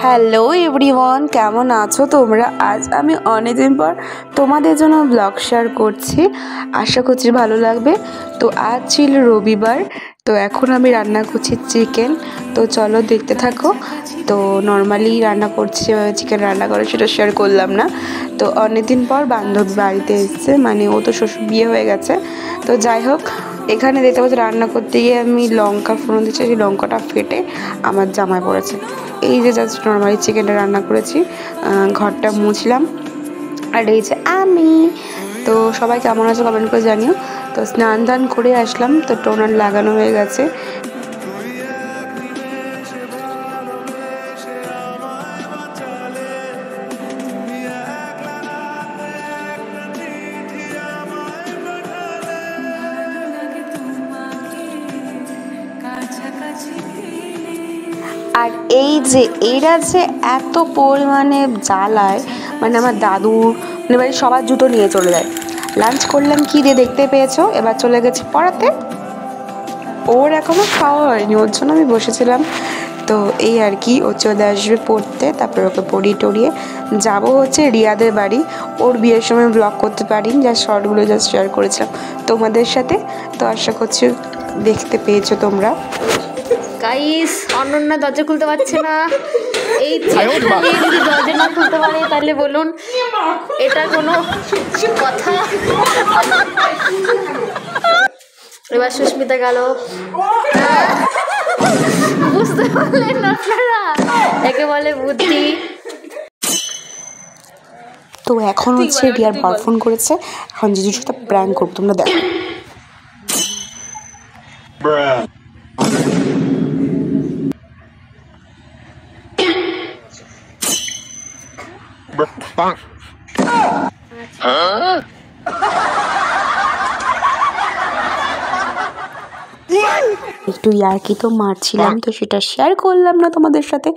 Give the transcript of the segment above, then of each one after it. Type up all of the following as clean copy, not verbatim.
Hello everyone, কেমন আছো তোমরা? আজ আমি অনেকদিন পর তোমাদের জন্য ব্লগ শেয়ার করছি, আশা করছি ভালো লাগবে। তো আজ ছিল রবিবার, তো এখন আমি রান্না করছি চিকেন। তো চলো দেখতে থাকো। তো নর্মালি রান্না করছি, চিকেন রান্না করে সেটা শেয়ার করলাম না। তো অনেকদিন পর বান্ধবী বাড়িতে এসেছে, মানে ও তো শ্বশুর বিয়ে হয়ে গেছে। তো যাই হোক, এখানে দেখতে পাচ্ছি রান্না করতে গিয়ে আমি লঙ্কা ফোড়ন দিচ্ছি, সেই লঙ্কাটা ফেটে আমার জামায় পড়েছে। এই যে জাস্ট নর্মালি চিকেনটা রান্না করেছি, ঘরটা মুছলাম। আর এই যে আমি, তো সবাই কেমন আছে কমেন্ট করে জানিও। তো স্নান দান করে আসলাম, তো টোনার লাগানো হয়ে গেছে। আর এই যে এরা যে এত পরিমাণে জ্বালায়, মানে আমার দাদুর মানে বাড়ির সবার জুতো নিয়ে চলে যায়। লাঞ্চ করলাম কি দিয়ে দেখতে পেয়েছো, এবার চলে গেছে পড়াতে। ওর এখনও খাওয়া হয়নি, ওর জন্য আমি বসেছিলাম। তো এই আর কি, ও চলে আসবে পড়তে, তারপর ওকে পড়িয়ে টড়িয়ে যাবো হচ্ছে রিয়াদের বাড়ি। ওর বিয়ের সময় ব্লগ করতে পারিনি, যা শর্টগুলো জাস্ট শেয়ার করেছিলাম তোমাদের সাথে। তো আশা করছি দেখতে পেয়েছো তোমরা। গাইস, অনন্যা দরজা খুলতে পারছে না। এই চেয়ারটা দিয়ে যদি দরজা না খুলতে পারে তাহলে বলুন এটা কোনো কথা? এবার সুস্মিতা গেল, বুঝতে পারলেন আপনারা, একে বলে বুদ্ধি। তো এখন হচ্ছে রিয়ার বার ফোন করেছে, এখন জিজুর সাথে প্র্যাঙ্ক করবো, তোমরা দেখো। একটু ইয়ার্কি তো মারছিলাম, তো সেটা শেয়ার করলাম না তোমাদের সাথে।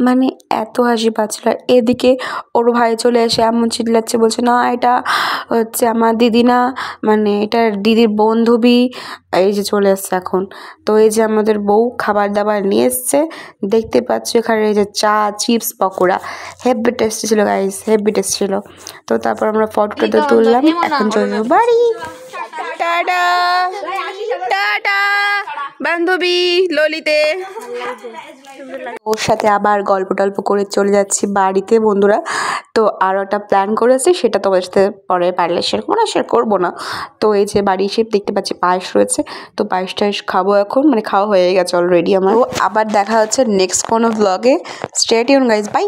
মানে এত হাসি পাচ্ছিল। আর এদিকে ওর ভাই চলে এসে এমন চিল্লাচ্ছে, বলছে না এটা হচ্ছে আমার দিদি না, মানে এটা দিদির বান্ধবী। এই যে চলে এসছে এখন। তো এই যে আমাদের বউ খাবার দাবার নিয়ে এসছে, দেখতে পাচ্ছ এখানে এই যে চা, চিপস, পকোড়া, হেভি টেস্টি ছিল গাইস, হেভি টেস্ট ছিল। তো তারপর আমরা ফটোটা তুললাম, এখন চলে যাবো বাড়ি। টাটা টাটা বান্ধবী ললিতে। ওর সাথে আবার গল্প টল্প করে চলে যাচ্ছি বাড়িতে বন্ধুরা। তো আরও একটা প্ল্যান করেছি, সেটা তোমাদের সাথে পরে পারলে শেয়ার করবো না, শেয়ার করবো না। তো এই যে বাড়ি এসে দেখতে পাচ্ছি পায়েস রয়েছে, তো পায়েস টায়েস খাবো এখন, মানে খাওয়া হয়ে গেছে অলরেডি আমার। আবার দেখা হচ্ছে নেক্সট কোনো ব্লগে। Stay tune guys, by.